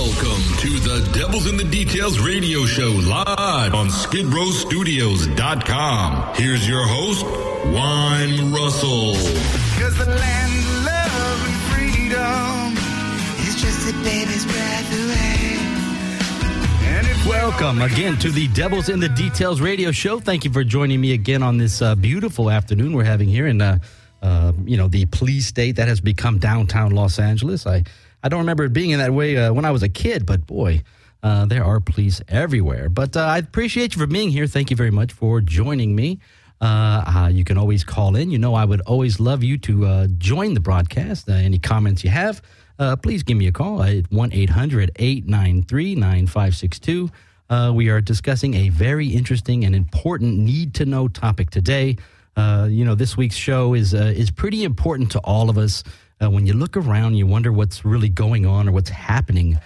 Welcome to the Devils in the Details radio show live on skidrowstudios.com. Here's your host, Wyme Wruscel. Cause the land of love and freedom is just a baby's breath away. Welcome again to the Devils in the Details radio show. Thank you for joining me again on this beautiful afternoon we're having here in the plea state that has become downtown Los Angeles. I don't remember it being in that way when I was a kid, but boy, there are pleas everywhere. But I appreciate you for being here. Thank you very much for joining me. You can always call in. You know, I would always love you to join the broadcast. Any comments you have, please give me a call at 1-800-893-9562. We are discussing a very interesting and important need-to-know topic today. This week's show is pretty important to all of us. When you look around, you wonder what's really going on or what's happening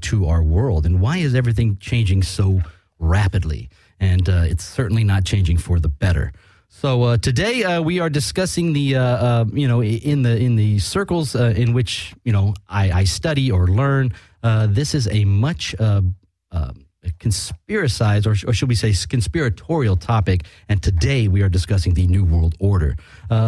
to our world, and why is everything changing so rapidly? And it's certainly not changing for the better. So today we are discussing the in the circles in which I study or learn. This is a much conspiracized, or should we say conspiratorial topic, and today we are discussing the New World Order.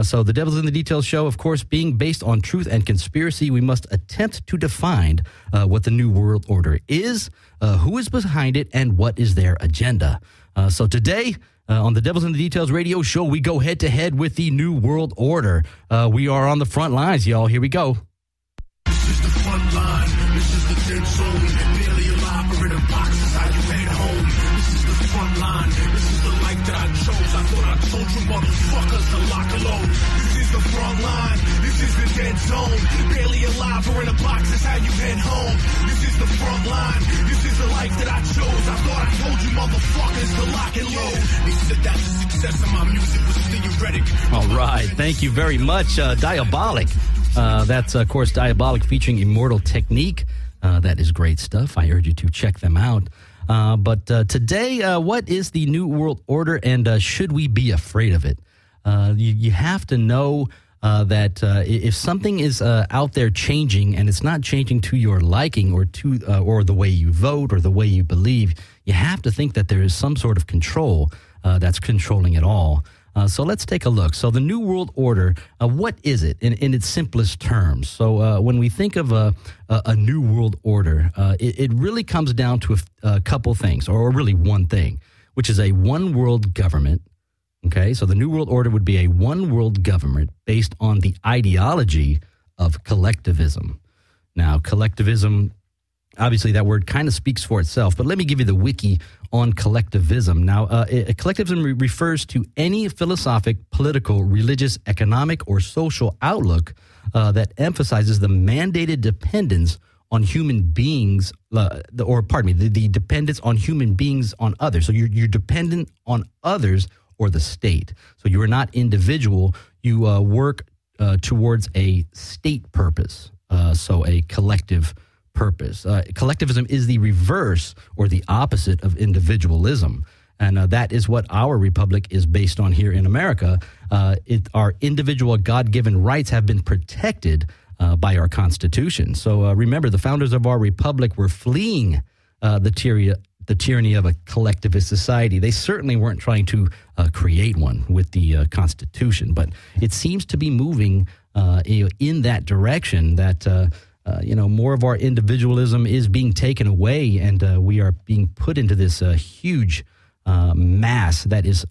So the Devils in the Details show, of course, being based on truth and conspiracy, we must attempt to define what the New World Order is, who is behind it, and what is their agenda. So today, on the Devils in the Details radio show, we go head-to-head with the New World Order. We are on the front lines, y'all. Here we go. This is the front line. This is the dead zone. Barely alive or in a box is how you head home. This is the front line. This is the life that I chose. I thought I told you motherfuckers to lock alone. This is the front line. This is the dead zone. Barely alive or in a box is how you head home. This is the front line. This is the life that I chose. I thought I told you motherfuckers to lock and load. They said that the success of my music was theoretic. All right. Thank you very much. Diabolic. That's, of course, Diabolic featuring Immortal Technique. That is great stuff. I urge you to check them out. But today, what is the New World Order, and should we be afraid of it? You have to know that if something is out there changing, and it's not changing to your liking or the way you vote or the way you believe, you have to think that there is some sort of control that's controlling it all. So let's take a look. So the New World Order, what is it in its simplest terms? So when we think of a New World Order, it really comes down to a couple things, or really one thing, which is a one world government. Okay, so the New World Order would be a one world government based on the ideology of collectivism. Now, collectivism, obviously that word kind of speaks for itself, but let me give you the wiki on collectivism. Now, collectivism refers to any philosophic, political, religious, economic, or social outlook that emphasizes the mandated dependence on human beings, the dependence on human beings on others. So you're dependent on others or the state. So you are not individual. You work towards a state purpose, so a collective purpose. Collectivism is the reverse or the opposite of individualism. And that is what our republic is based on here in America. Our individual God-given rights have been protected by our Constitution. So remember, the founders of our republic were fleeing the tyranny of a collectivist society. They certainly weren't trying to create one with the Constitution, but it seems to be moving in that direction, that more of our individualism is being taken away, and we are being put into this huge mass that is,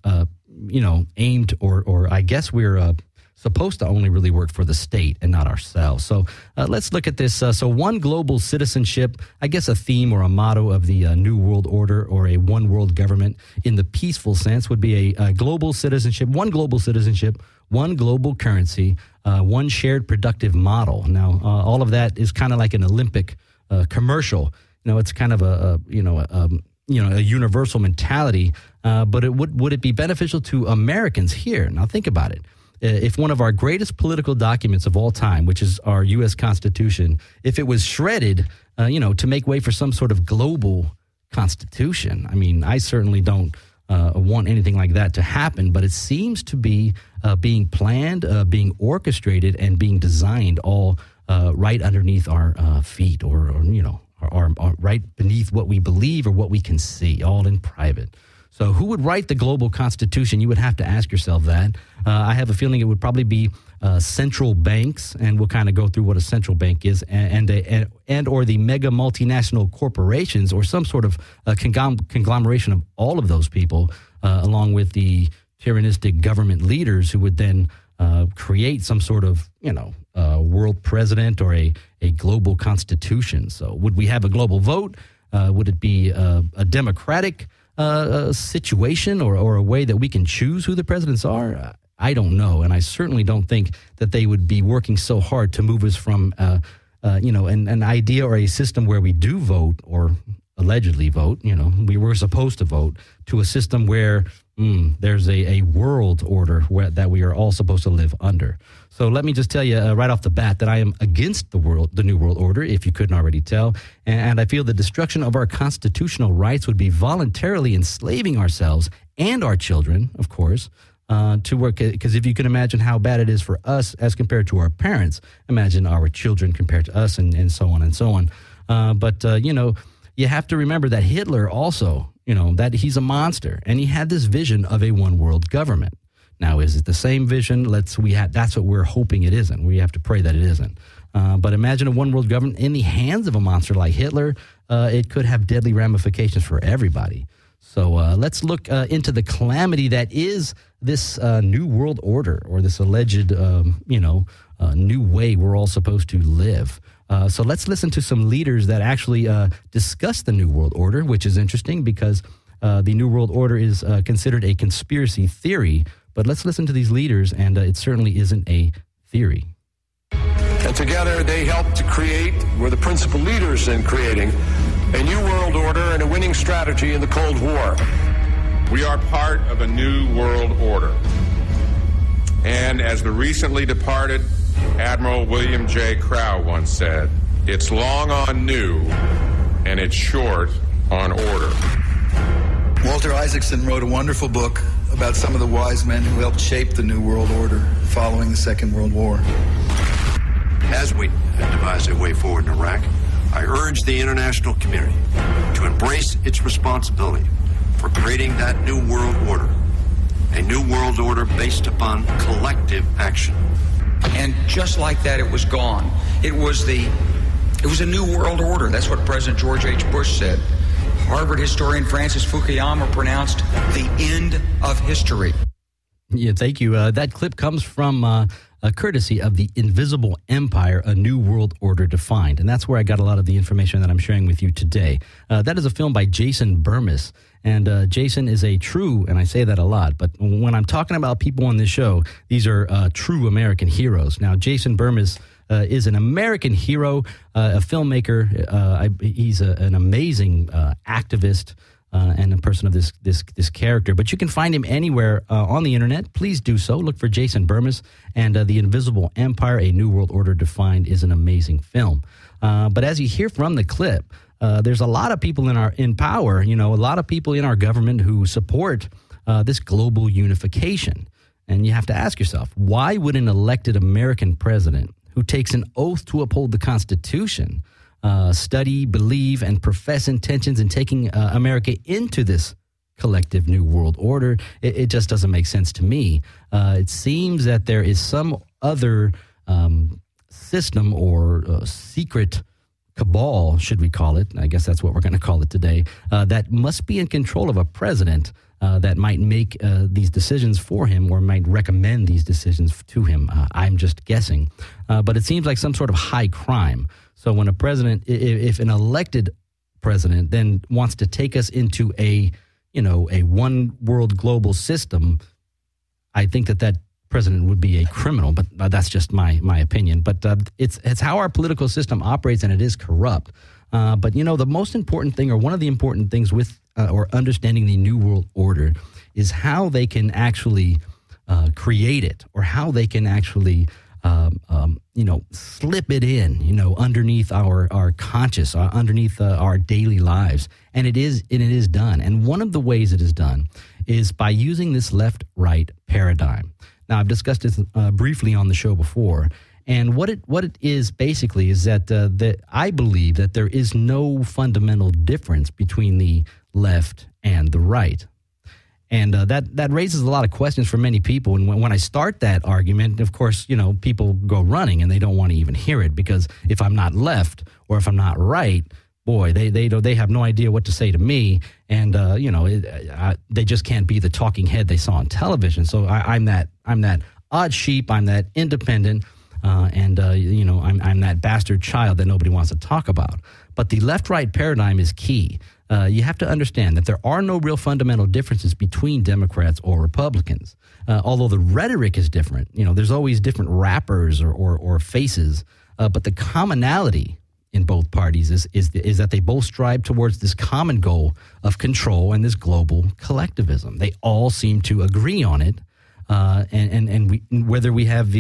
aimed, or I guess we're supposed to only really work for the state and not ourselves. So let's look at this. So one global citizenship, I guess a theme or a motto of the New World Order, or a one world government in the peaceful sense, would be a global citizenship, one global currency, one shared productive model. Now, all of that is kind of like an Olympic commercial. It's kind of a universal mentality. But would it be beneficial to Americans here? Now, think about it. If one of our greatest political documents of all time, which is our U.S. Constitution, if it was shredded, to make way for some sort of global constitution, I mean, I certainly don't want anything like that to happen, but it seems to be being planned, being orchestrated, and being designed all right underneath our feet, or are right beneath what we believe or what we can see, all in private. So who would write the global constitution? You would have to ask yourself that. I have a feeling it would probably be central banks, and we'll kind of go through what a central bank is, and or the mega multinational corporations, or some sort of conglomeration of all of those people, along with the tyrannistic government leaders who would then create some sort of, world president or a global constitution. So would we have a global vote? Would it be a democratic situation or a way that we can choose who the presidents are? I don't know. And I certainly don't think that they would be working so hard to move us from, an idea or a system where we do vote or allegedly vote, we were supposed to vote, to a system where there's a world order that we are all supposed to live under. So let me just tell you right off the bat that I am against the New World Order, if you couldn't already tell. And I feel the destruction of our constitutional rights would be voluntarily enslaving ourselves and our children, of course, to work. Because if you can imagine how bad it is for us as compared to our parents, imagine our children compared to us, and so on and so on. But you have to remember that Hitler also, that he's a monster, and he had this vision of a one world government. Now, is it the same vision? That's what we're hoping it isn't. We have to pray that it isn't. But imagine a one world government in the hands of a monster like Hitler. It could have deadly ramifications for everybody. So let's look into the calamity that is this new world order, or this alleged, new way we're all supposed to live. So let's listen to some leaders that actually discuss the New World Order, which is interesting because the New World Order is considered a conspiracy theory. But let's listen to these leaders, and it certainly isn't a theory. And together they helped to create, were the principal leaders in creating, a new world order and a winning strategy in the Cold War. We are part of a new world order. And as the recently departed Admiral William J. Crowe once said, it's long on new and it's short on order. Walter Isaacson wrote a wonderful book about some of the wise men who helped shape the New World Order following the Second World War. As we devise a way forward in Iraq, I urge the international community to embrace its responsibility for creating that new world order, a new world order based upon collective action. And just like that, it was gone. It was a new world order. That's what President George H. Bush said. Harvard historian Francis Fukuyama pronounced the end of history. Yeah, thank you. That clip comes from a courtesy of The Invisible Empire, A New World Order Defined. And that's where I got a lot of the information that I'm sharing with you today. That is a film by Jason Bermas. And Jason is a true, and I say that a lot, but when I'm talking about people on this show, these are true American heroes. Now, Jason Bermas is an American hero, a filmmaker. He's an amazing activist and a person of this character. But you can find him anywhere on the internet. Please do so. Look for Jason Bermas. And The Invisible Empire, A New World Order Defined is an amazing film. But as you hear from the clip, there's a lot of people in power, a lot of people in our government who support this global unification. And you have to ask yourself, why would an elected American president who takes an oath to uphold the Constitution study, believe, and profess intentions in taking America into this collective new world order? It just doesn't make sense to me. It seems that there is some other system or secret cabal, should we call it? I guess that's what we're going to call it today, that must be in control of a president that might make these decisions for him or might recommend these decisions to him. I'm just guessing. But it seems like some sort of high crime. So when a president, if an elected president then wants to take us into a one world global system, I think that president would be a criminal, but that's just my opinion. But it's how our political system operates, and it is corrupt. But the most important thing, or one of the important things with or understanding the New World Order, is how they can actually create it, or how they can actually slip it in, underneath our conscious, underneath our daily lives. And it is done. And one of the ways it is done is by using this left-right paradigm. Now, I've discussed this briefly on the show before, And what it is basically is that I believe that there is no fundamental difference between the left and the right. And that raises a lot of questions for many people. And when I start that argument, of course, people go running and they don't want to even hear it, because if I'm not left or if I'm not right, boy, they have no idea what to say to me. And, they just can't be the talking head they saw on television. So I'm that odd sheep. I'm that independent. I'm that bastard child that nobody wants to talk about. But the left-right paradigm is key. You have to understand that there are no real fundamental differences between Democrats or Republicans. Although the rhetoric is different, there's always different rappers or faces. But the commonality in both parties is that they both strive towards this common goal of control and this global collectivism. They all seem to agree on it. And whether we have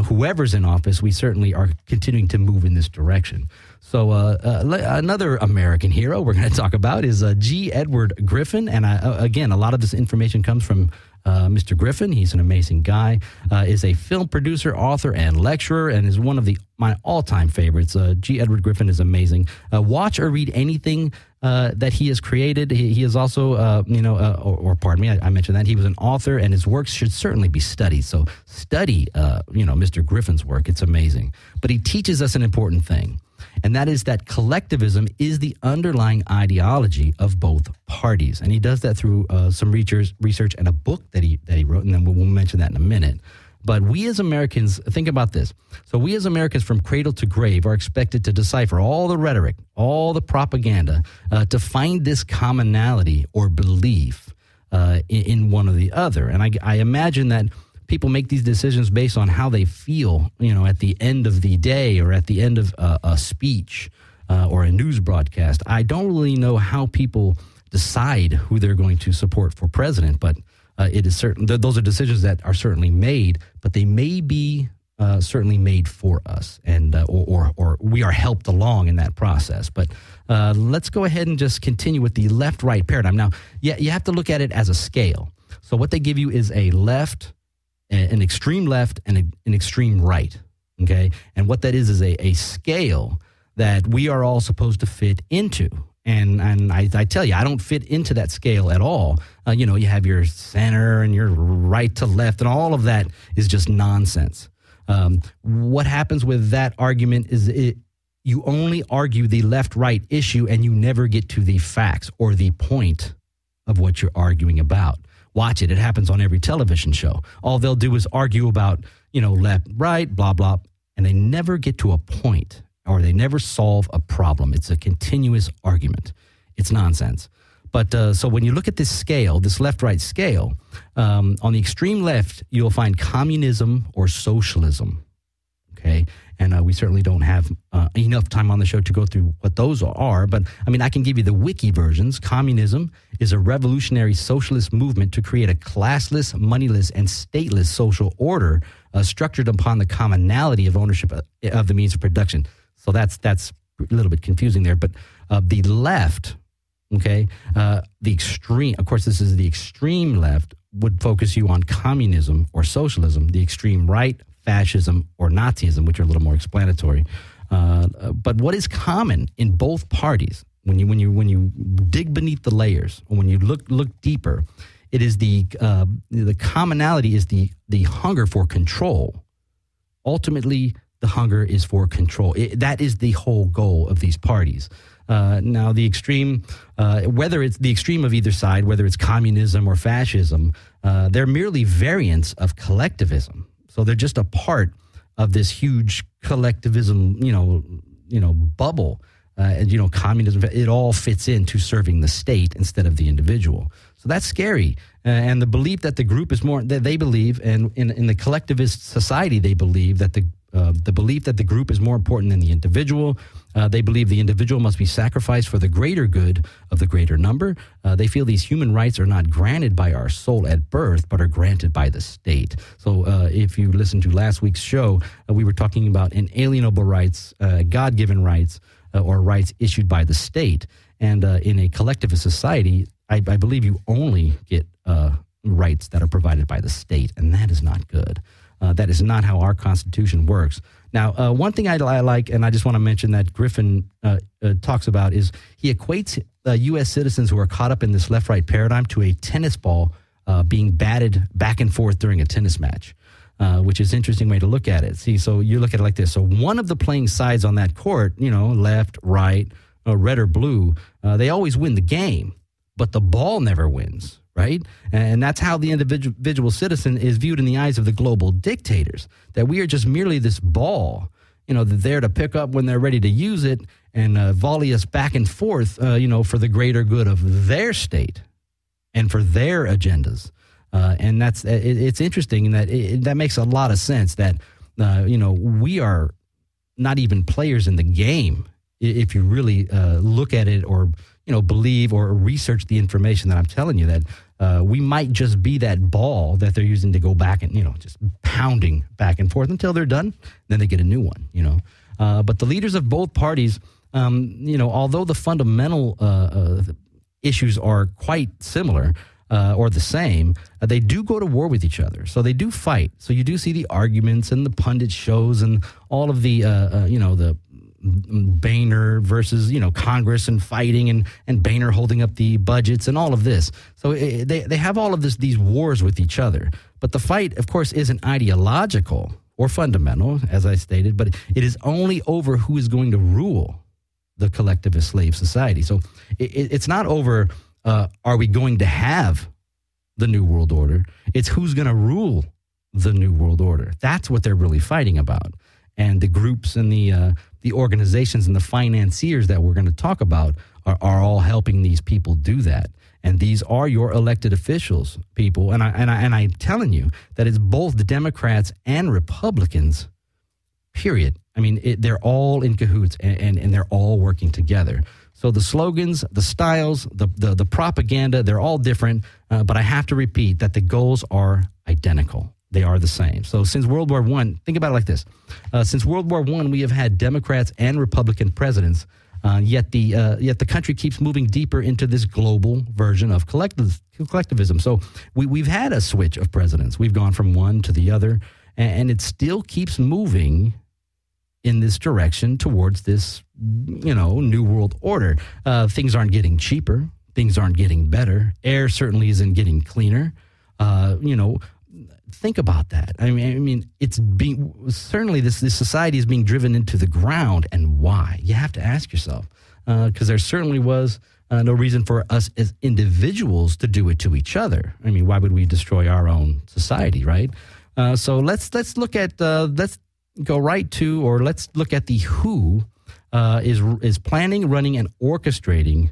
whoever's in office, we certainly are continuing to move in this direction. So another American hero we're going to talk about is G. Edward Griffin. And again, a lot of this information comes from Mr. Griffin. He's an amazing guy, is a film producer, author, and lecturer, and is one of my all-time favorites. G. Edward Griffin is amazing. Watch or read anything that he has created. He is also, pardon me, I mentioned that. He was an author, and his works should certainly be studied. So study, Mr. Griffin's work. It's amazing. But he teaches us an important thing, and that is that collectivism is the underlying ideology of both parties. And he does that through some research and a book that he wrote, and then we'll mention that in a minute. But we as Americans, think about this. So we as Americans from cradle to grave are expected to decipher all the rhetoric, all the propaganda, to find this commonality or belief in one or the other. And I imagine that people make these decisions based on how they feel, at the end of the day or at the end of a speech or a news broadcast. I don't really know how people decide who they're going to support for president, but it is certain those are decisions that are certainly made, but they may be certainly made for us, and or we are helped along in that process. But let's go ahead and just continue with the left-right paradigm. Now, you have to look at it as a scale. So what they give you is a left, an extreme left, and an extreme right. Okay, and what that is a scale that we are all supposed to fit into. And I tell you, I don't fit into that scale at all. You have your center and your right to left, and all of that is just nonsense. What happens with that argument is you only argue the left-right issue, and you never get to the facts or the point of what you're arguing about. Watch it. It happens on every television show. All they'll do is argue about, left, right, blah, blah, and they never get to a point, or they never solve a problem. It's a continuous argument. It's nonsense. But so when you look at this scale, this left-right scale, on the extreme left, you'll find communism or socialism, okay? And we certainly don't have enough time on the show to go through what those are. But, I can give you the wiki versions. Communism is a revolutionary socialist movement to create a classless, moneyless, and stateless social order structured upon the commonality of ownership of the means of production. So that's a little bit confusing there. But the left, okay, the extreme, of course, this is the extreme left, would focus you on communism or socialism. The extreme right, fascism or Nazism, which are a little more explanatory. But what is common in both parties, when you dig beneath the layers, or when you look deeper, it is the commonality is the hunger for control. Ultimately, the hunger is for control. That is the whole goal of these parties. Now, the extreme, whether it's the extreme of either side, whether it's communism or fascism, they're merely variants of collectivism. So they're just a part of this huge collectivism, bubble. And, communism, it all fits into serving the state instead of the individual. So that's scary. And the belief that the group is more, that they believe, and in the collectivist society, they believe that the belief that the group is more important than the individual. They believe the individual must be sacrificed for the greater good of the greater number. They feel these human rights are not granted by our soul at birth, but are granted by the state. So if you listen to last week's show, we were talking about inalienable rights, God-given rights, or rights issued by the state. And in a collectivist society, I believe you only get rights that are provided by the state, and that is not good. That is not how our Constitution works. Now, one thing I like, and I just want to mention that Griffin talks about, is he equates U.S. citizens who are caught up in this left-right paradigm to a tennis ball being batted back and forth during a tennis match, which is an interesting way to look at it. See, so you look at it like this. So one of the playing sides on that court, left, right, red or blue, they always win the game, but the ball never wins. Right? And that's how the individual citizen is viewed in the eyes of the global dictators, that we are just merely this ball, they're there to pick up when they're ready to use it and volley us back and forth, for the greater good of their state and for their agendas. And it's interesting in that that makes a lot of sense that, we are not even players in the game if you really look at it or, believe or research the information that I'm telling you, that we might just be that ball that they're using to go back and, just pounding back and forth until they're done. Then they get a new one, But the leaders of both parties, although the fundamental issues are quite similar or the same, they do go to war with each other. So they do fight. So you do see the arguments and the pundit shows and all of the, the Boehner versus, Congress and fighting and Boehner holding up the budgets and all of this. So they have all of these wars with each other. But the fight, of course, isn't ideological or fundamental, as I stated, but it is only over who is going to rule the collectivist slave society. So it's not over, are we going to have the New World Order? It's who's going to rule the New World Order. That's what they're really fighting about. And the groups and the organizations and the financiers that we're going to talk about are all helping these people do that. And these are your elected officials, people. And I'm telling you that it's both the Democrats and Republicans, period. I mean, they're all in cahoots and they're all working together. So the slogans, the styles, the propaganda, they're all different. But I have to repeat that the goals are identical. They are the same. So since World War I, think about it like this. Since World War I, we have had Democrats and Republican presidents, yet the country keeps moving deeper into this global version of collectivism. So we've had a switch of presidents. We've gone from one to the other, and it still keeps moving in this direction towards this, New World Order. Things aren't getting cheaper. Things aren't getting better. Air certainly isn't getting cleaner. Think about that. I mean, it's being certainly this society is being driven into the ground, and why? You have to ask yourself, because there certainly was no reason for us as individuals to do it to each other. I mean, why would we destroy our own society, right? So let's look at let's go right to, or let's look at the who is planning, running, and orchestrating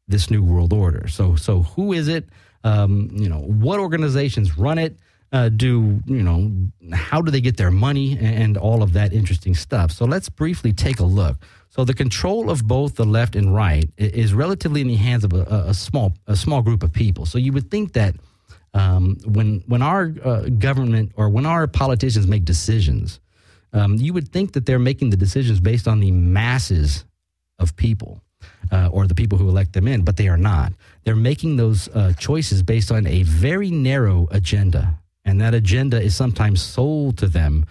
this New World Order. So who is it? What organizations run it? How do they get their money and all of that interesting stuff? So let's briefly take a look. So the control of both the left and right is relatively in the hands of a small group of people. So you would think that when our government or when our politicians make decisions, you would think that they're making the decisions based on the masses of people. Or the people who elect them in, but they are not. They're making those choices based on a very narrow agenda. And that agenda is sometimes sold to them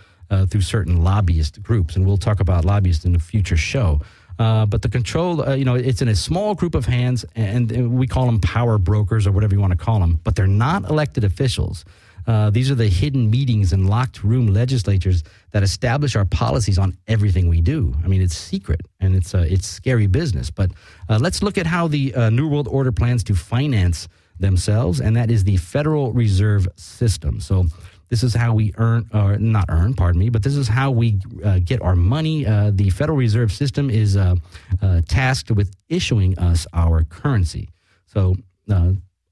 through certain lobbyist groups. And we'll talk about lobbyists in a future show. But the control, it's in a small group of hands, and we call them power brokers or whatever you want to call them. But they're not elected officials. These are the hidden meetings and locked room legislatures that establish our policies on everything we do. I mean, it's secret and it's scary business. But let's look at how the New World Order plans to finance themselves, and that is the Federal Reserve System. So this is how we but this is how we get our money. The Federal Reserve System is tasked with issuing us our currency. So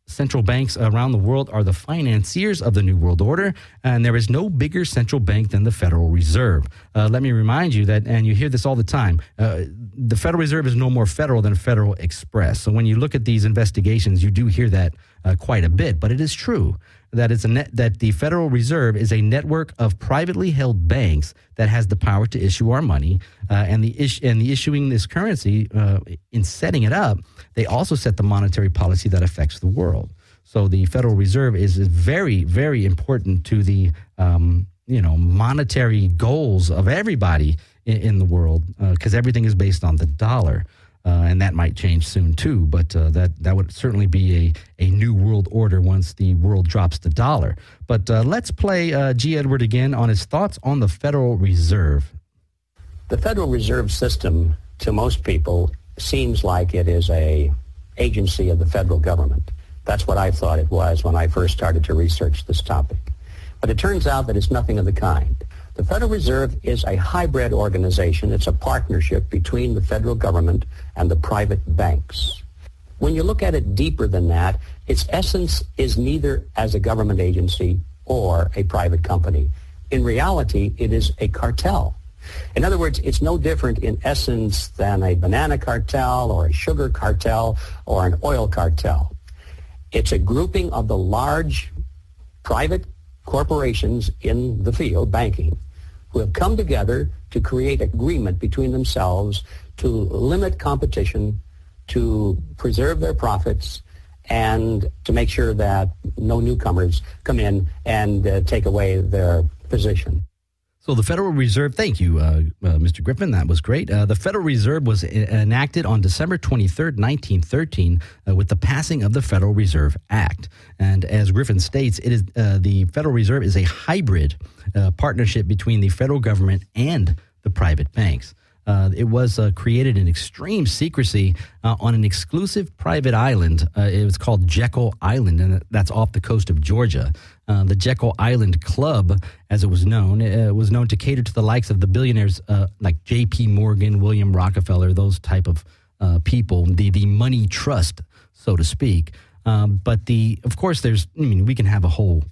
central banks around the world are the financiers of the New World Order, and there is no bigger central bank than the Federal Reserve. Let me remind you that, and you hear this all the time, the Federal Reserve is no more federal than Federal Express. So when you look at these investigations, you do hear that quite a bit, but it is true that that the Federal Reserve is a network of privately held banks that has the power to issue our money, and the issuing this currency, in setting it up, they also set the monetary policy that affects the world. So the Federal Reserve is very, very important to the monetary goals of everybody in the world, because everything is based on the dollar. And that might change soon, too. But that would certainly be a new world order once the world drops the dollar. But let's play G. Edward again on his thoughts on the Federal Reserve. The Federal Reserve System, to most people, seems like it is a agency of the federal government. That's what I thought it was when I first started to research this topic. But it turns out that it's nothing of the kind. The Federal Reserve is a hybrid organization. It's a partnership between the federal government and the private banks. When you look at it deeper than that, its essence is neither as a government agency or a private company. In reality, it is a cartel. In other words, it's no different in essence than a banana cartel or a sugar cartel or an oil cartel. It's a grouping of the large private corporations in the field, banking, who have come together to create agreement between themselves to limit competition, to preserve their profits, and to make sure that no newcomers come in and take away their position. So the Federal Reserve, thank you, Mr. Griffin, that was great. The Federal Reserve was enacted on December 23rd, 1913, with the passing of the Federal Reserve Act. And as Griffin states, it is the Federal Reserve is a hybrid partnership between the federal government and the private banks. It was created in extreme secrecy on an exclusive private island. It was called Jekyll Island, and that's off the coast of Georgia. The Jekyll Island Club, as it was known to cater to the likes of the billionaires like J.P. Morgan, William Rockefeller, those type of people, the money trust, so to speak. But of course, we can have a whole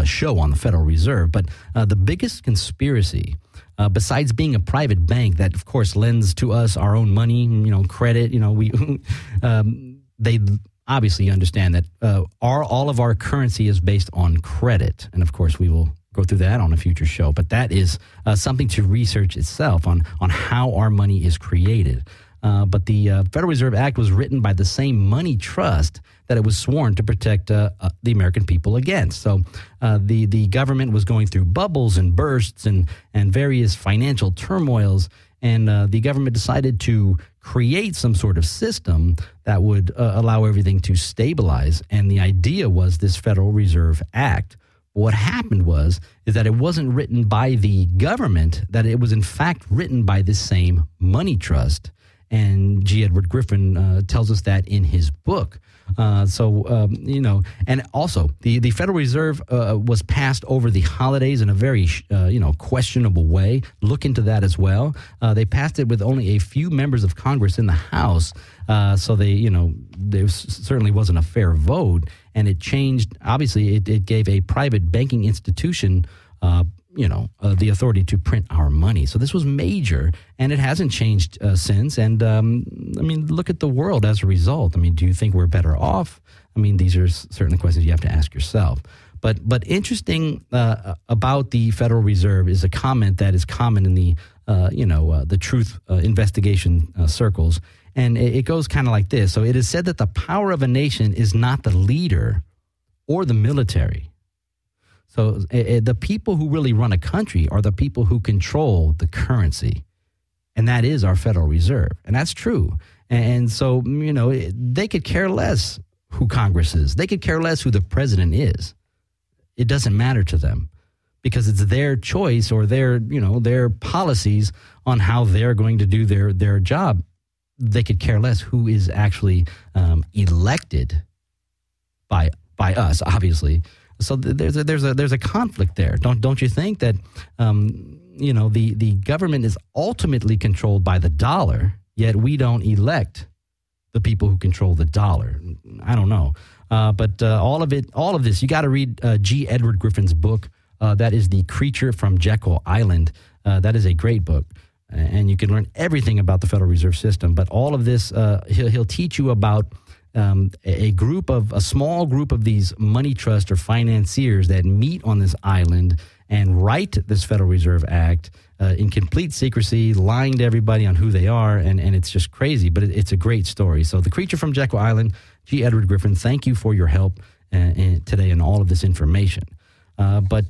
show on the Federal Reserve, but the biggest conspiracy, besides being a private bank that, of course, lends to us our own money, credit, they obviously understand that all of our currency is based on credit. And, of course, we will go through that on a future show. But that is something to research itself on how our money is created. But the Federal Reserve Act was written by the same money trust that it was sworn to protect the American people against. So the government was going through bubbles and bursts and various financial turmoils, and the government decided to create some sort of system that would allow everything to stabilize. And the idea was this Federal Reserve Act. What happened is that it wasn't written by the government, that it was in fact written by the same money trust. And G. Edward Griffin tells us that in his book. And also the Federal Reserve was passed over the holidays in a very, questionable way. Look into that as well. They passed it with only a few members of Congress in the House. So there certainly wasn't a fair vote. And it changed, obviously, it gave a private banking institution the authority to print our money. So this was major, and it hasn't changed since. And, look at the world as a result. Do you think we're better off? These are certainly questions you have to ask yourself. But interesting about the Federal Reserve is a comment that is common in the truth investigation circles. And it goes kind of like this. So it is said that the power of a nation is not the leader or the military. So the people who really run a country are the people who control the currency. And that is our Federal Reserve. And that's true. And so, they could care less who Congress is. They could care less who the president is. It doesn't matter to them because it's their choice or their policies on how they're going to do their job. They could care less who is actually elected by us, obviously. So there's a conflict there, don't you think that the government is ultimately controlled by the dollar, yet we don't elect the people who control the dollar? I don't know, but all of this, you got to read G. Edward Griffin's book. That is The Creature from Jekyll Island. That is a great book, and you can learn everything about the Federal Reserve System. But all of this, he'll teach you about a small group of these money trusts or financiers that meet on this island and write this Federal Reserve Act in complete secrecy, lying to everybody on who they are, and it's just crazy, but it's a great story. So The Creature from Jekyll Island, G. Edward Griffin, thank you for your help today and all of this information. But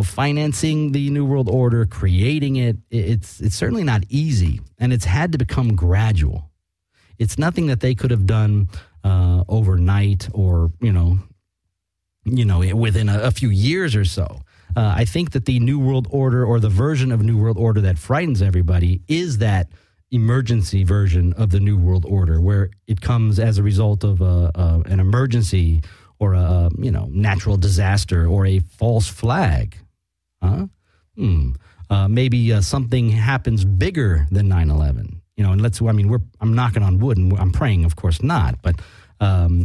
financing the New World Order, creating it, it's certainly not easy, and it's had to become gradual. It's nothing that they could have done overnight or, within a few years or so. I think that the New World Order, or the version of New World Order that frightens everybody, is that emergency version of the New World Order, where it comes as a result of an emergency or a natural disaster or a false flag. Maybe something happens bigger than 9/11. And I'm knocking on wood and I'm praying, of course not. But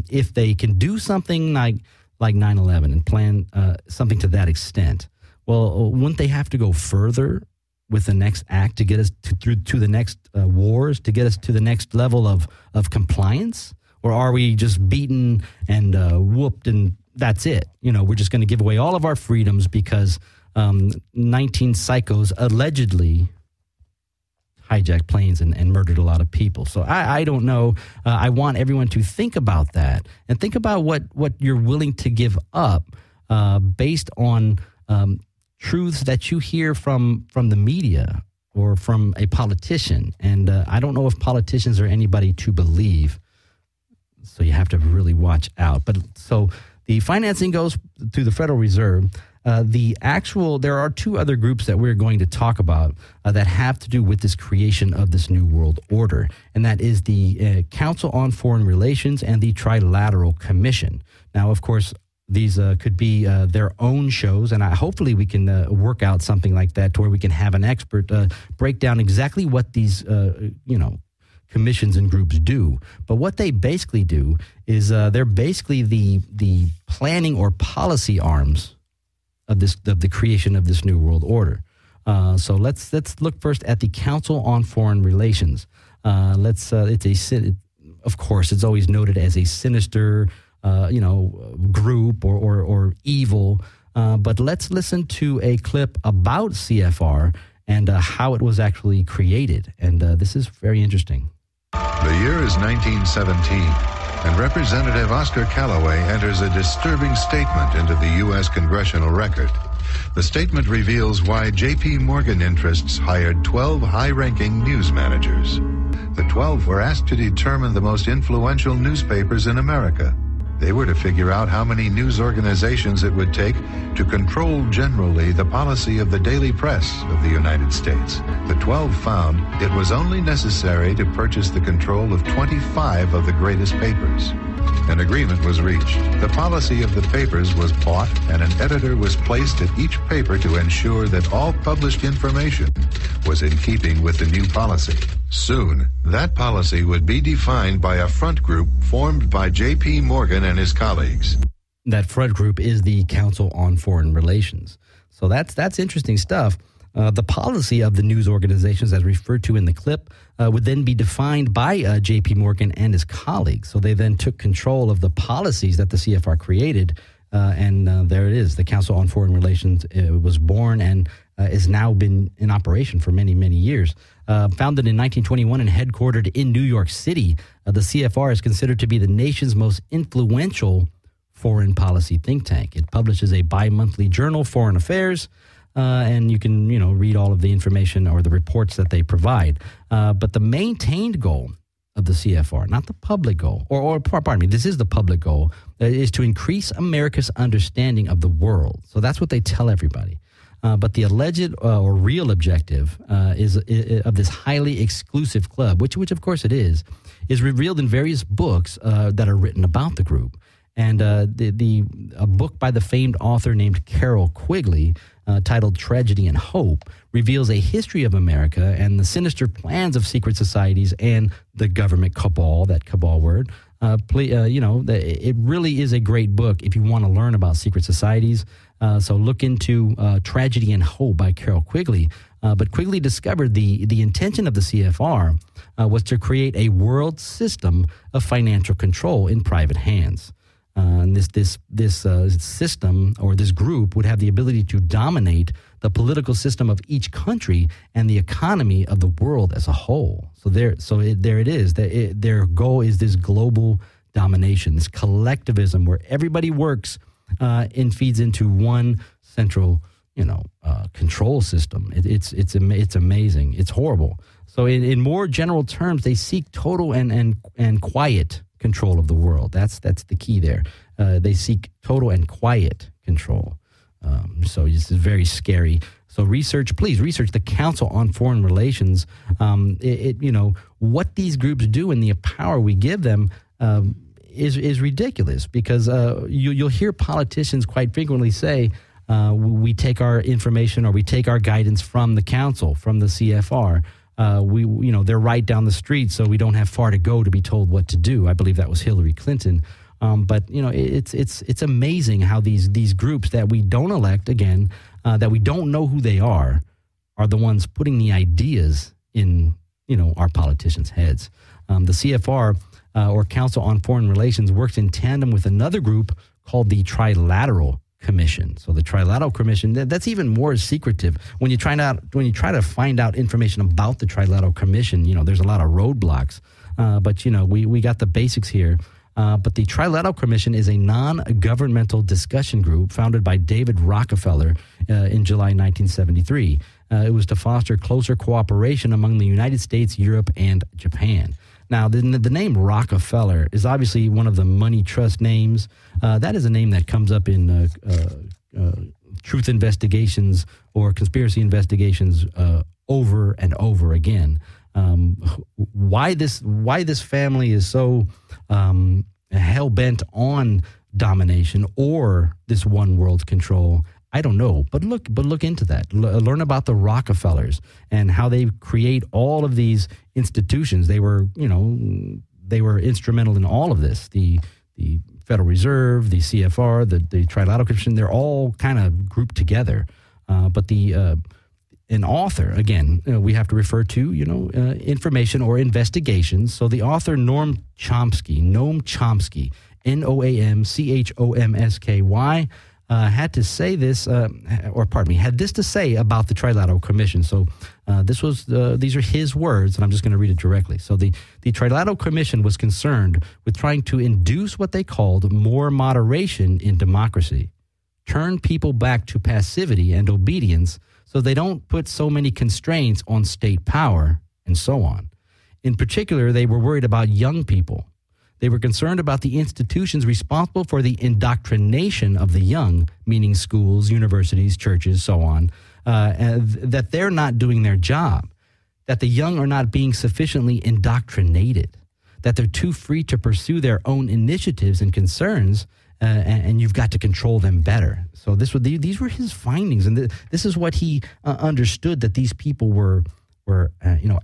if they can do something like 9/11 and plan something to that extent, well, wouldn't they have to go further with the next act to get us to the next wars, to get us to the next level of compliance? Or are we just beaten and whooped and that's it? We're just going to give away all of our freedoms because 19 psychos allegedly hijacked planes and murdered a lot of people. So I don't know. I want everyone to think about that and think about what you're willing to give up based on truths that you hear from the media or from a politician. And I don't know if politicians are anybody to believe. So you have to really watch out. But so the financing goes to the Federal Reserve. There are two other groups that we're going to talk about that have to do with this creation of this New World Order. And that is the Council on Foreign Relations and the Trilateral Commission. Now, of course, these could be their own shows, and hopefully we can work out something like that to where we can have an expert break down exactly what these, commissions and groups do. But what they basically do is they're basically the planning or policy arms of the creation of this New World Order. So let's look first at the Council on Foreign Relations. Of course, it's always noted as a sinister, group or evil. But let's listen to a clip about CFR and how it was actually created. And this is very interesting. The year is 1917, and Representative Oscar Callaway enters a disturbing statement into the U.S. congressional record. The statement reveals why J.P. Morgan interests hired 12 high-ranking news managers. The 12 were asked to determine the most influential newspapers in America. They were to figure out how many news organizations it would take to control generally the policy of the daily press of the United States. The 12 found it was only necessary to purchase the control of 25 of the greatest papers. An agreement was reached. The policy of the papers was bought, and an editor was placed at each paper to ensure that all published information was in keeping with the new policy. Soon, that policy would be defined by a front group formed by J.P. Morgan and his colleagues. That front group is the Council on Foreign Relations. So that's interesting stuff. The policy of the news organizations, as referred to in the clip, would then be defined by J.P. Morgan and his colleagues. So they then took control of the policies that the CFR created, and there it is. The Council on Foreign Relations was born and has now been in operation for many, many years. Founded in 1921 and headquartered in New York City, the CFR is considered to be the nation's most influential foreign policy think tank. It publishes a bi-monthly journal, Foreign Affairs, and you can, read all of the information or the reports that they provide. But the maintained goal of the CFR, not the public goal, or pardon me, this is the public goal, is to increase America's understanding of the world. So that's what they tell everybody. But the alleged or real objective is of this highly exclusive club, which of course it is revealed in various books that are written about the group. And a book by the famed author named Carol Quigley, titled Tragedy and Hope, reveals a history of America and the sinister plans of secret societies and the government cabal, that cabal word. It really is a great book if you want to learn about secret societies. So look into Tragedy and Hope by Carol Quigley. But Quigley discovered the intention of the CFR was to create a world system of financial control in private hands. And this system or this group would have the ability to dominate the political system of each country and the economy of the world as a whole. So there it is. Their goal is this global domination, this collectivism, where everybody works and feeds into one central control system. It's amazing. It's horrible. So in more general terms, they seek total and quiet control of the world. That's the key there. They seek total and quiet control. So this is very scary. So please research the Council on Foreign Relations. What these groups do and the power we give them is ridiculous, because you'll hear politicians quite frequently say, we take our information or we take our guidance from the council, from the CFR. They're right down the street, so we don't have far to go to be told what to do. I believe that was Hillary Clinton. But it's amazing how these groups that we don't elect, again, that we don't know who they are the ones putting the ideas in our politicians' heads. The CFR or Council on Foreign Relations works in tandem with another group called the Trilateral Commission. So the Trilateral Commission, that's even more secretive. When you try to find out information about the Trilateral Commission, there's a lot of roadblocks. But we got the basics here. But the Trilateral Commission is a non-governmental discussion group founded by David Rockefeller in July 1973. It was to foster closer cooperation among the United States, Europe, and Japan. Now, the name Rockefeller is obviously one of the money trust names. That is a name that comes up in truth investigations or conspiracy investigations over and over again. Why this family is so hell-bent on domination or this one world control, I don't know. But look into that. Learn about the Rockefellers and how they create all of these institutions. They were instrumental in all of this. The Federal Reserve, the CFR, the Trilateral Commission, they're all kind of grouped together. But an author, again, we have to refer to, information or investigations. So the author, Noam Chomsky, Noamchomsky, had this to say about the Trilateral Commission. So these are his words, and I'm just going to read it directly. So the Trilateral Commission was concerned with trying to induce what they called more moderation in democracy, turn people back to passivity and obedience so they don't put so many constraints on state power, and so on. In particular, they were worried about young people. They were concerned about the institutions responsible for the indoctrination of the young, meaning schools, universities, churches, so on, that they're not doing their job, that the young are not being sufficiently indoctrinated, that they're too free to pursue their own initiatives and concerns, and you've got to control them better. So these were his findings, and this is what he understood that these people were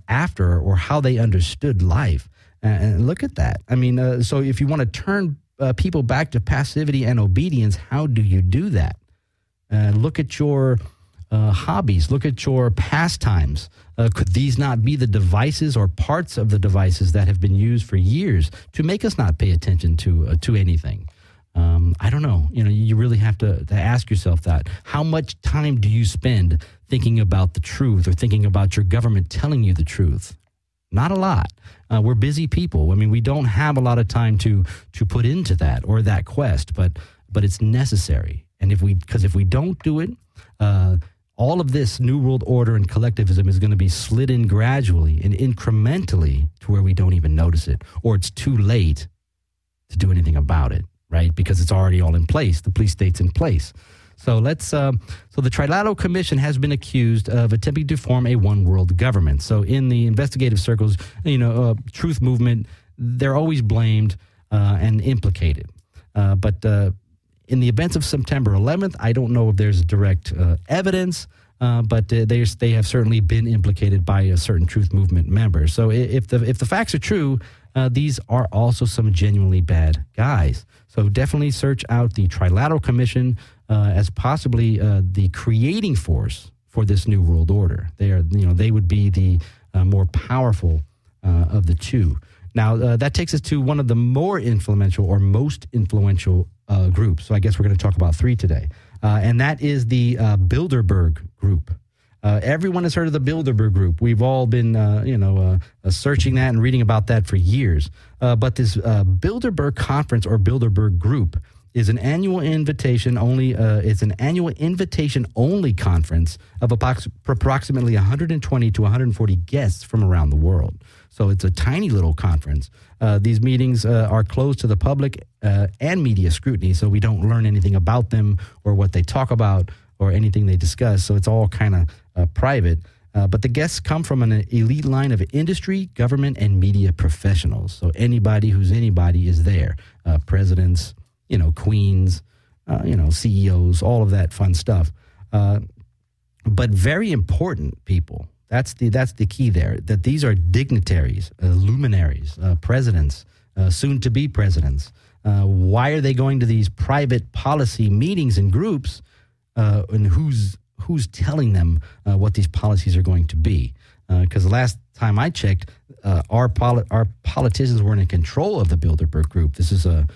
after, or how they understood life. And look at that. I mean, so if you want to turn people back to passivity and obedience, how do you do that? Look at your hobbies. Look at your pastimes. Could these not be the devices or parts of the devices that have been used for years to make us not pay attention to anything? I don't know. You really have to ask yourself that. How much time do you spend thinking about the truth or thinking about your government telling you the truth? Not a lot. We're busy people. I mean, we don't have a lot of time to put into that or that quest, but it's necessary. And if we don't do it, all of this New World Order and collectivism is going to be slid in gradually and incrementally to where we don't even notice it, or it's too late to do anything about it, right? Because it's already all in place. The police state's in place. So the Trilateral Commission has been accused of attempting to form a one world government. So in the investigative circles, truth movement, they're always blamed and implicated. But in the events of September 11th, I don't know if there's direct evidence, but they have certainly been implicated by a certain truth movement member. So if the facts are true, these are also some genuinely bad guys. So definitely search out the Trilateral Commission as possibly the creating force for this New World Order. They would be the more powerful of the two. Now, that takes us to one of the more influential or most influential groups. So I guess we're going to talk about three today. And that is the Bilderberg Group. Everyone has heard of the Bilderberg Group. We've all been, searching that and reading about that for years. But this Bilderberg Conference or Bilderberg Group is an annual invitation only. It's an annual invitation only conference of approximately 120 to 140 guests from around the world. So it's a tiny little conference. These meetings are closed to the public and media scrutiny, so we don't learn anything about them or what they talk about or anything they discuss. So it's all kind of private. But the guests come from an elite line of industry, government, and media professionals. So anybody who's anybody is there. Presidents, queens, CEOs, all of that fun stuff. But very important people. That's the key there, that these are dignitaries, luminaries, presidents, soon-to-be presidents. Why are they going to these private policy meetings and groups, and who's telling them what these policies are going to be? Because the last time I checked, our politicians weren't in control of the Bilderberg Group. This is an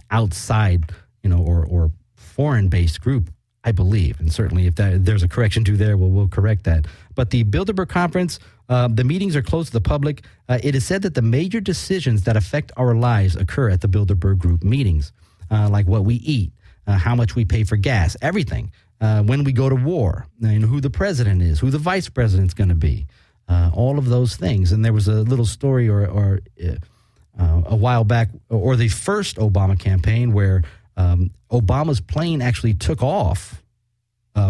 outside, or foreign-based group, I believe. And certainly if there's a correction to there, we'll correct that. But the Bilderberg Conference, the meetings are closed to the public. It is said that the major decisions that affect our lives occur at the Bilderberg Group meetings, like what we eat, how much we pay for gas, everything. When we go to war, who the president is, who the vice president's going to be, all of those things. And there was a little story or a while back, or the first Obama campaign, where Obama's plane actually took off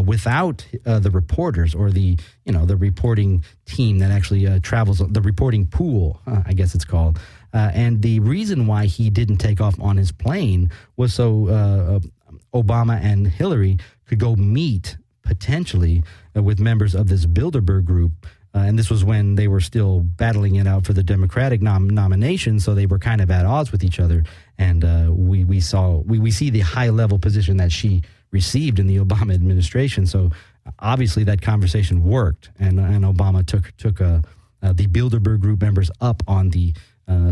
without the reporters or the reporting team that actually travels, the reporting pool, I guess it's called. And the reason why he didn't take off on his plane was so Obama and Hillary could go meet potentially with members of this Bilderberg Group. And this was when they were still battling it out for the Democratic nomination, so they were kind of at odds with each other. And we see the high-level position that she received in the Obama administration. So obviously that conversation worked, and Obama took the Bilderberg Group members up on the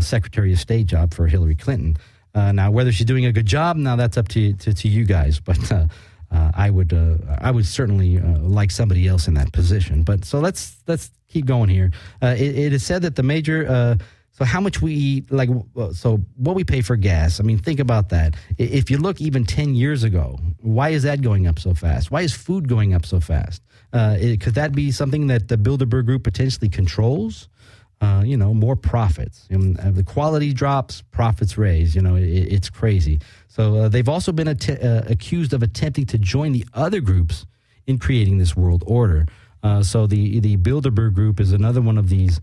Secretary of State job for Hillary Clinton. Now, whether she's doing a good job, now that's up to you guys. But I would certainly like somebody else in that position. But so let's keep going here. It is said that the major so how much we eat, so what we pay for gas. I mean, think about that. If you look even 10 years ago, why is that going up so fast? Why is food going up so fast? Could that be something that the Bilderberg Group potentially controls? More profits. The quality drops, profits raise. It's crazy. So they've also been accused of attempting to join the other groups in creating this world order. So the Bilderberg Group is another one of these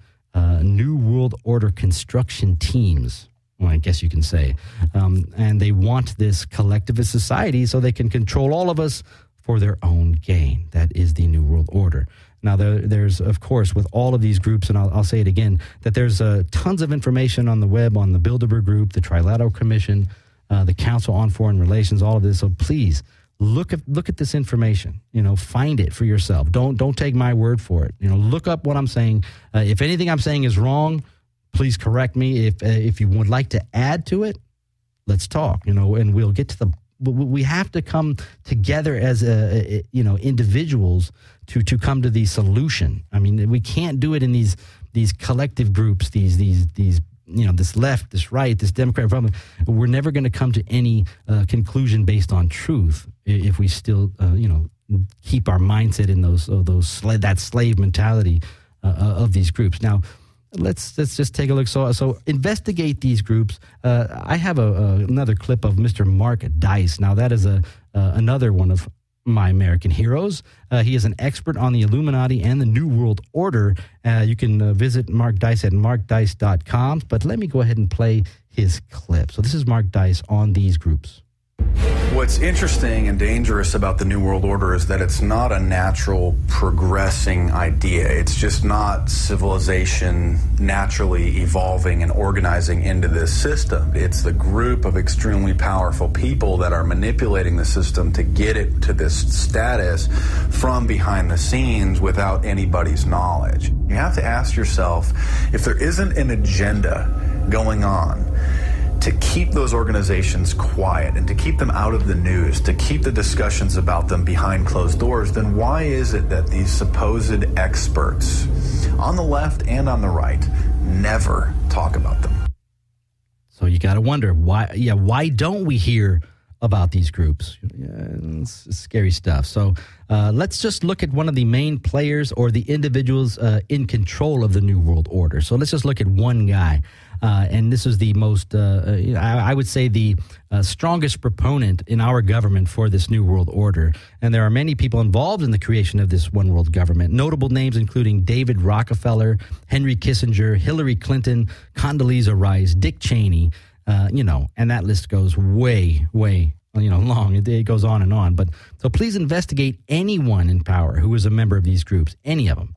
New World Order construction teams, well, I guess you can say. And they want this collectivist society so they can control all of us for their own gain. That is the New World Order. Now, there's, of course, with all of these groups, and I'll say it again, that there's tons of information on the web on the Bilderberg Group, the Trilateral Commission, the Council on Foreign Relations, all of this. So please look at this information. Find it for yourself. Don't take my word for it. Look up what I'm saying. If anything I'm saying is wrong, please correct me. If you would like to add to it, let's talk. And we'll get to we have to come together as individuals to come to the solution. I mean, we can't do it in these collective groups, these this left, this right, this Democrat, Republican. We're never going to come to any conclusion based on truth if we still keep our mindset in that slave mentality of these groups. Now, let's just take a look. So investigate these groups. I have another clip of Mr. Mark Dice. Now, that is another one of my American heroes. He is an expert on the Illuminati and the New World Order. You can visit Mark Dice at markdice.com. But let me go ahead and play his clip. So this is Mark Dice on these groups. What's interesting and dangerous about the New World Order is that it's not a natural progressing idea. It's just not civilization naturally evolving and organizing into this system. It's the group of extremely powerful people that are manipulating the system to get it to this status from behind the scenes without anybody's knowledge. You have to ask yourself, if there isn't an agenda going on to keep those organizations quiet and to keep them out of the news, to keep the discussions about them behind closed doors, then why is it that these supposed experts on the left and on the right never talk about them? So you got to wonder why don't we hear about these groups? It's scary stuff. So let's just look at one of the main players or the individuals in control of the New World Order. So let's just look at one guy. And this is the most, I would say, the strongest proponent in our government for this New World Order. And there are many people involved in the creation of this one world government. Notable names including David Rockefeller, Henry Kissinger, Hillary Clinton, Condoleezza Rice, Dick Cheney, and that list goes way long. It goes on and on. But so please investigate anyone in power who is a member of these groups, any of them.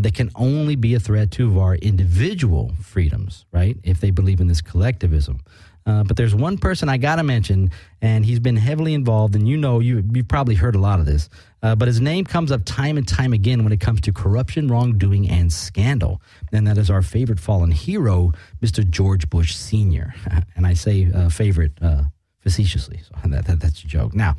They can only be a threat to our individual freedoms, right? If they believe in this collectivism. But there's one person I got to mention, and he's been heavily involved, and you've probably heard a lot of this. But his name comes up time and time again when it comes to corruption, wrongdoing, and scandal. And that is our favorite fallen hero, Mr. George Bush Sr. And I say favorite facetiously. So that's a joke. Now,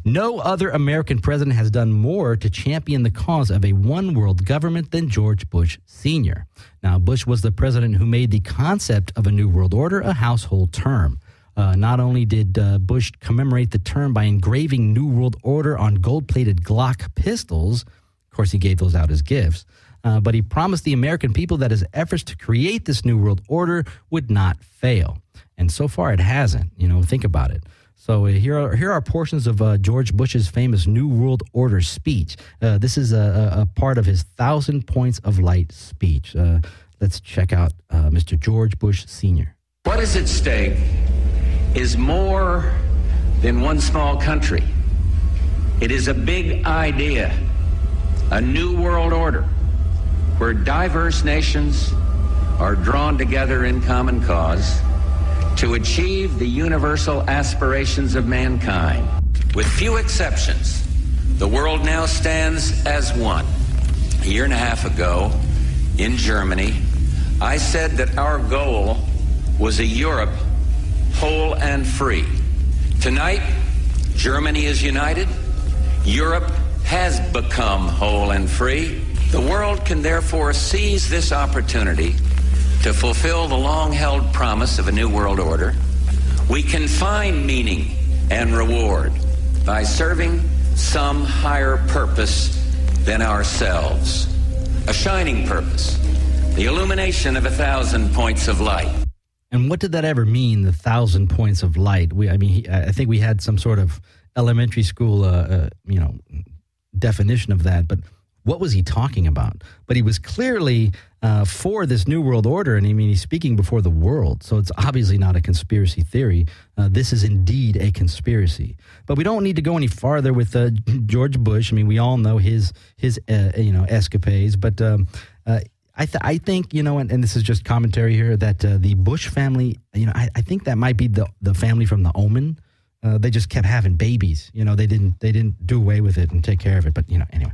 no other American president has done more to champion the cause of a one-world government than George Bush Sr. Now, Bush was the president who made the concept of a new world order a household term. Not only did Bush commemorate the term by engraving New World Order on gold-plated Glock pistols, of course he gave those out as gifts, but he promised the American people that his efforts to create this New World Order would not fail. And so far it hasn't. Think about it. So here are portions of George Bush's famous New World Order speech. This is a part of his 1,000 Points of Light speech. Let's check out Mr. George Bush Sr. What is at stake is more than one small country. It is a big idea, a new world order, where diverse nations are drawn together in common cause to achieve the universal aspirations of mankind. With few exceptions, the world now stands as one. A year and a half ago, in Germany, I said that our goal was a Europe whole and free. Tonight, Germany is united. Europe has become whole and free. The world can therefore seize this opportunity to fulfill the long-held promise of a new world order. We can find meaning and reward by serving some higher purpose than ourselves. A shining purpose, the illumination of 1,000 points of light. And what did that ever mean, the 1,000 points of light? I think we had some sort of elementary school, definition of that, but what was he talking about? But he was clearly for this New World Order, and he's speaking before the world, so it's obviously not a conspiracy theory. This is indeed a conspiracy. But we don't need to go any farther with George Bush. We all know his escapades, but I think, and this is just commentary here, that the Bush family, I think that might be the family from The Omen. They just kept having babies. They didn't do away with it and take care of it. But anyway.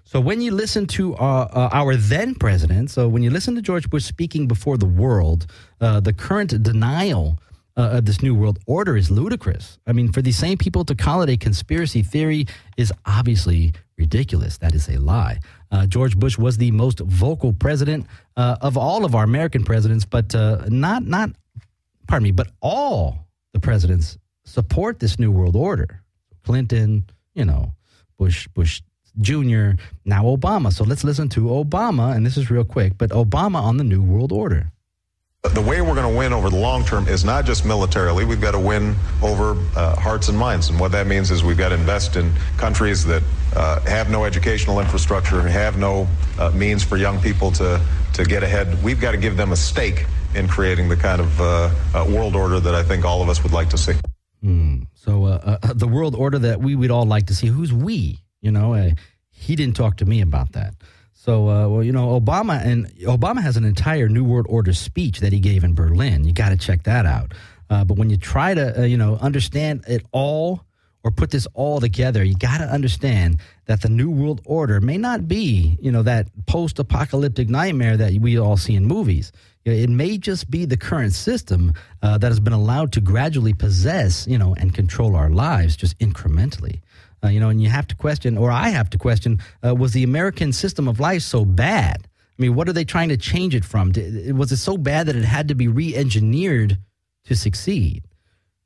So when you listen to our then president, so when you listen to George Bush speaking before the world, the current denial of this New World Order is ludicrous. For these same people to call it a conspiracy theory is obviously ridiculous. That is a lie. George Bush was the most vocal president of all of our American presidents, but but all the presidents support this New World Order. Clinton, Bush Jr., now Obama. So let's listen to Obama, and this is real quick, but Obama on the New World Order. The way we're going to win over the long term is not just militarily. We've got to win over hearts and minds. And what that means is we've got to invest in countries that have no educational infrastructure, have no means for young people to get ahead. We've got to give them a stake in creating the kind of world order that I think all of us would like to see. So the world order that we would all like to see. Who's we? He didn't talk to me about that. So, Obama has an entire New World Order speech that he gave in Berlin. You got to check that out. But when you try to, understand it all or put this all together, you got to understand that the New World Order may not be, that post-apocalyptic nightmare that we all see in movies. It may just be the current system that has been allowed to gradually possess, and control our lives just incrementally. And you have to question, or I have to question, was the American system of life so bad? What are they trying to change it from? Was it so bad that it had to be re-engineered, to succeed,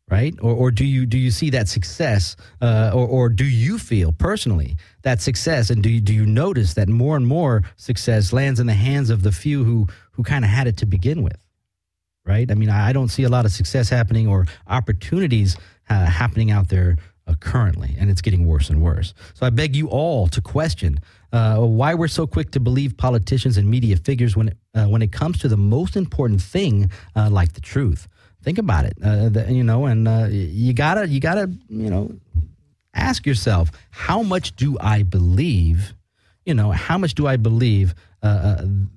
right? Or do you see that success, or do you feel personally that success, and do you notice that more and more success lands in the hands of the few who kind of had it to begin with, right? I mean, I don't see a lot of success happening or opportunities happening out there currently, and it's getting worse and worse. So I beg you all to question why we're so quick to believe politicians and media figures when it comes to the most important thing, like the truth. Think about it, you gotta ask yourself, how much do I believe? How much do I believe from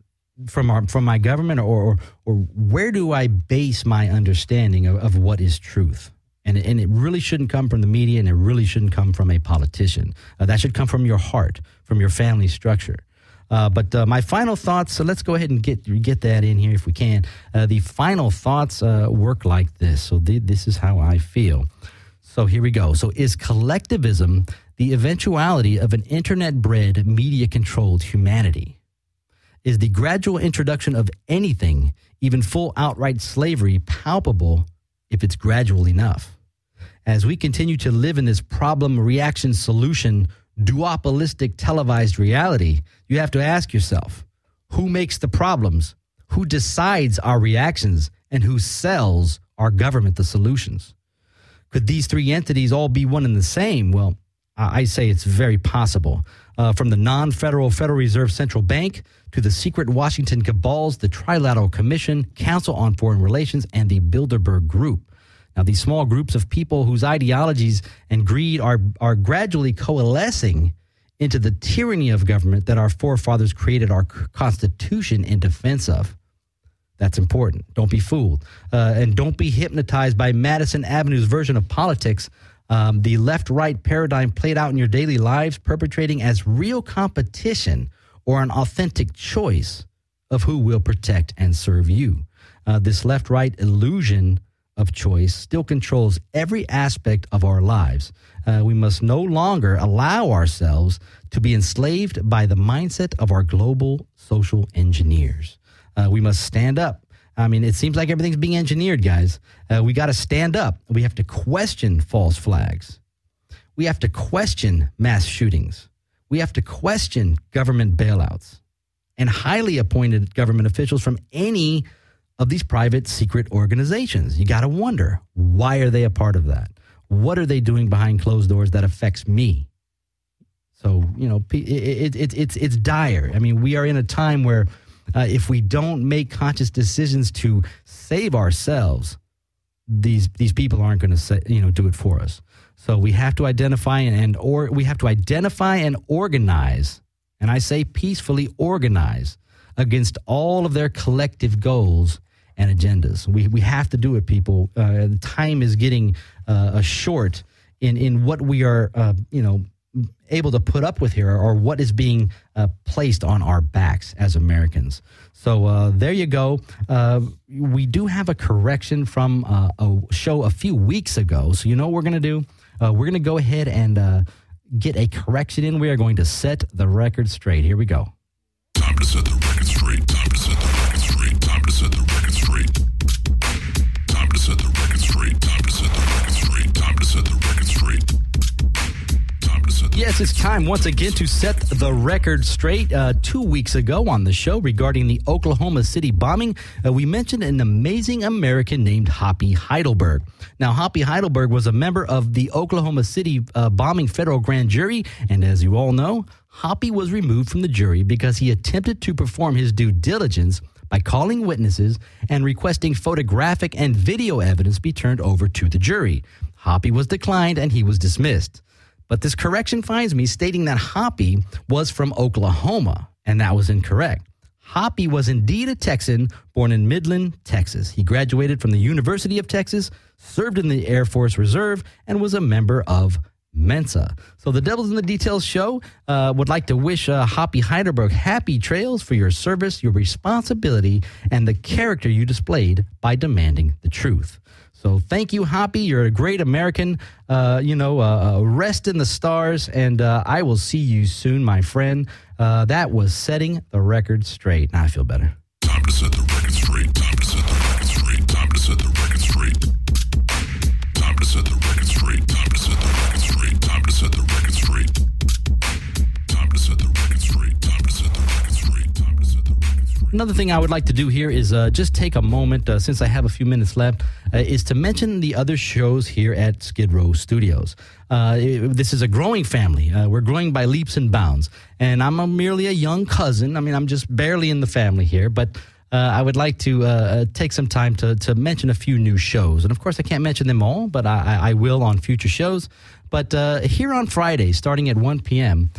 my government, or where do I base my understanding of what is truth? And it really shouldn't come from the media, and it really shouldn't come from a politician. That should come from your heart, from your family structure. But my final thoughts, so let's go ahead and get that in here if we can. The final thoughts work like this. So this is how I feel. So here we go. So is collectivism the eventuality of an internet-bred, media-controlled humanity? Is the gradual introduction of anything, even full outright slavery, palpable if it's gradual enough? As we continue to live in this problem, reaction, solution, duopolistic televised reality, you have to ask yourself, who makes the problems, who decides our reactions, and who sells our government the solutions? Could these three entities all be one and the same? Well, I say it's very possible. From the non-federal Federal Reserve Central Bank to the secret Washington cabals, the Trilateral Commission, Council on Foreign Relations, and the Bilderberg Group. Now, these small groups of people whose ideologies and greed are gradually coalescing into the tyranny of government that our forefathers created our Constitution in defense of. That's important. Don't be fooled. And don't be hypnotized by Madison Avenue's version of politics, the left-right paradigm played out in your daily lives, perpetrating as real competition or an authentic choice of who will protect and serve you. This left-right illusion of choice still controls every aspect of our lives. We must no longer allow ourselves to be enslaved by the mindset of our global social engineers. We must stand up. I mean, it seems like everything's being engineered, guys. We got to stand up. We have to question false flags. We have to question mass shootings. We have to question government bailouts and highly appointed government officials from any of these private secret organizations. You got to wonder, why are they a part of that? What are they doing behind closed doors that affects me? So, it's dire. I mean, we are in a time where if we don't make conscious decisions to save ourselves, these people aren't going to do it for us. So we have to identify and organize, and I say peacefully organize against all of their collective goals and agendas. We have to do it, people. The time is getting short in what we are, able to put up with here, or what is being placed on our backs as Americans. So there you go. We do have a correction from a show a few weeks ago. So you know what we're going to do? We're going to go ahead and get a correction in. We are going to set the record straight. Here we go. Time to set the record straight. Time to set the record straight. Time to set the record straight. Time to set the record straight. Time to set the record straight. Time to set the record straight. Yes, it's time once again to set the record straight. 2 weeks ago on the show regarding the Oklahoma City bombing, we mentioned an amazing American named Hoppy Heidelberg. Now, Hoppy Heidelberg was a member of the Oklahoma City bombing federal grand jury, and as you all know, Hoppy was removed from the jury because he attempted to perform his due diligence by calling witnesses and requesting photographic and video evidence be turned over to the jury. Hoppy was declined and he was dismissed. But this correction finds me stating that Hoppy was from Oklahoma, and that was incorrect. Hoppy was indeed a Texan born in Midland, Texas. He graduated from the University of Texas, served in the Air Force Reserve, and was a member of Mensa. So the Devil's in the Details show would like to wish Hoppy Heidelberg happy trails for your service, your responsibility, and the character you displayed by demanding the truth. So thank you, Hoppy. You're a great American. Rest in the stars, and I will see you soon, my friend. That was setting the record straight. Now I feel better. Time to set the record straight. Time to set the record straight. Time to set the record straight. Another thing I would like to do here is just take a moment, since I have a few minutes left, is to mention the other shows here at Skid Row Studios. This is a growing family. We're growing by leaps and bounds. And I'm merely a young cousin. I mean, I'm just barely in the family here. But I would like to take some time to mention a few new shows. And, of course, I can't mention them all, but I will on future shows. But here on Friday, starting at 1 p.m.,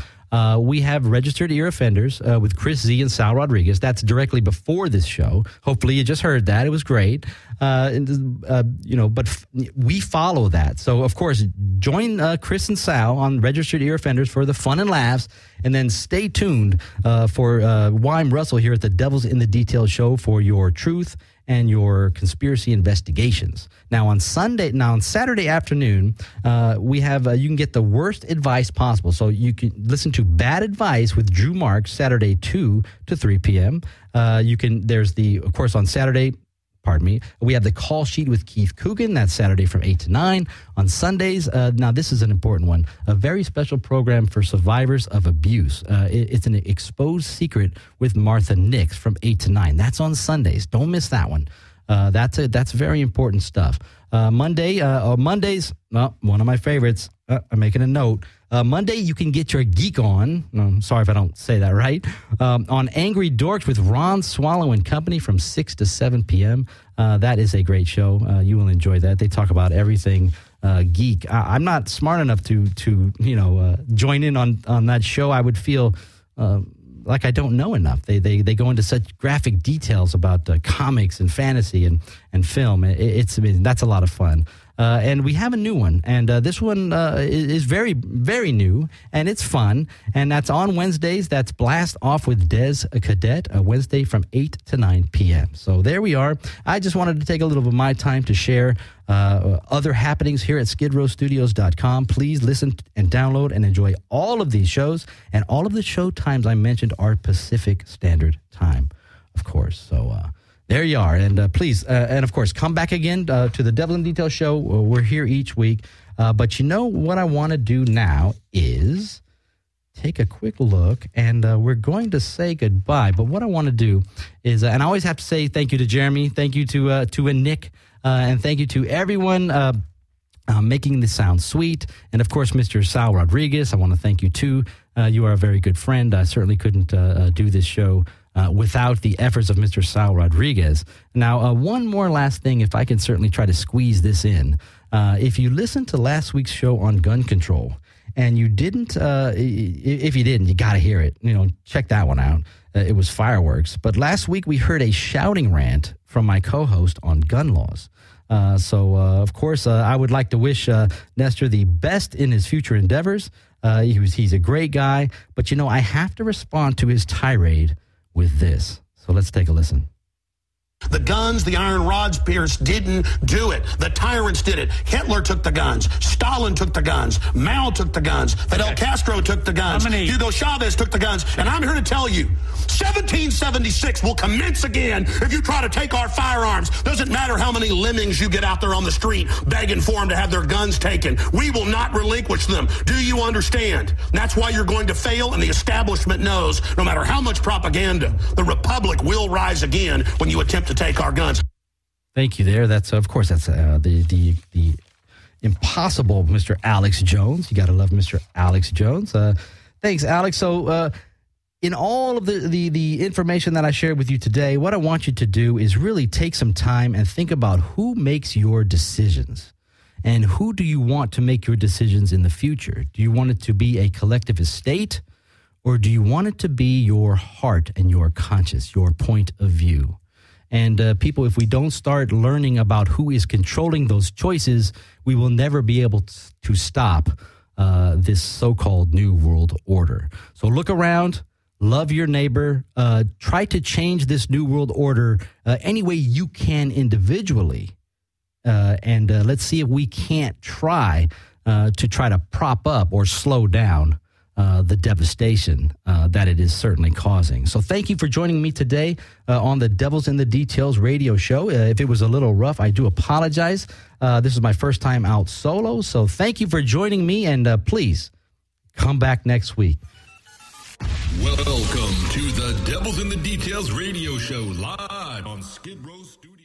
we have Registered Ear Offenders with Chris Z and Sal Rodriguez. That's directly before this show. Hopefully you just heard that. It was great. But we follow that. So, of course, join Chris and Sal on Registered Ear Offenders for the fun and laughs. And then stay tuned for Wyme Wruscel here at the Devil's in the Details show for your truth and your conspiracy investigations. Now on Saturday afternoon, we have you can get the worst advice possible. So you can listen to Bad Advice with Drew Marks Saturday 2 to 3 p.m. Of course on Saturday. Pardon me. We have the Call Sheet with Keith Coogan. That's Saturday from 8 to 9. On Sundays, now this is an important one, a very special program for survivors of abuse. It's an exposed secret with Martha Nix from 8 to 9. That's on Sundays. Don't miss that one. That's very important stuff. Mondays, one of my favorites. I'm making a note. Monday, you can get your geek on. I'm sorry if I don't say that right. On Angry Dorks with Ron Swallow and Company from 6 to 7 p.m. That is a great show. You will enjoy that. They talk about everything geek. I'm not smart enough to join in on that show. I would feel like I don't know enough. They go into such graphic details about comics and fantasy and film. That's a lot of fun. And we have a new one, and this one is very, very new, and it's fun, and that's on Wednesdays. That's Blast Off with Des Cadet, Wednesday from 8 to 9 p.m. So there we are. I just wanted to take a little bit of my time to share other happenings here at skidrowstudios.com. Please listen and download and enjoy all of these shows, and all of the show times I mentioned are Pacific Standard Time, of course. So, there you are. And please, and of course, come back again to the Devil in Detail show. We're here each week. But you know what I want to do now is take a quick look, and we're going to say goodbye. But what I want to do is, and I always have to say thank you to Jeremy, thank you to Nick, and thank you to everyone making this sound sweet. And of course, Mr. Sal Rodriguez, I want to thank you too. You are a very good friend. I certainly couldn't do this show without the efforts of Mr. Sal Rodriguez. Now, one more last thing, if I can certainly try to squeeze this in. If you listened to last week's show on gun control, and you didn't, if you didn't, you got to hear it. Check that one out. It was fireworks. But last week we heard a shouting rant from my co-host on gun laws. Of course, I would like to wish Nestor the best in his future endeavors. He's a great guy. But, I have to respond to his tirade with this. So let's take a listen. The guns, the iron rods, Pierce, didn't do it. The tyrants did it. Hitler took the guns. Stalin took the guns. Mao took the guns. Fidel Castro took the guns. Hugo Chavez took the guns. And I'm here to tell you, 1776 will commence again if you try to take our firearms. Doesn't matter how many lemmings you get out there on the street begging for them to have their guns taken. We will not relinquish them. Do you understand? That's why you're going to fail, and the establishment knows no matter how much propaganda, the Republic will rise again when you attempt to take our guns. Thank you there. That's, of course, that's the impossible Mr. Alex Jones. You got to love Mr. Alex Jones. Thanks, Alex. So in all of the information that I shared with you today, what I want you to do is really take some time and think about who makes your decisions and who do you want to make your decisions in the future. Do you want it to be a collectivist state, or do you want it to be your heart and your conscience, your point of view? And people, if we don't start learning about who is controlling those choices, we will never be able to stop this so-called New World Order. So look around, love your neighbor, try to change this New World Order any way you can individually. And let's see if we can't try to prop up or slow down the devastation that it is certainly causing. So thank you for joining me today on the Devils in the Details radio show. If it was a little rough, I do apologize. This is my first time out solo. So thank you for joining me, and please come back next week. Welcome to the Devils in the Details radio show, live on Skid Row Studios.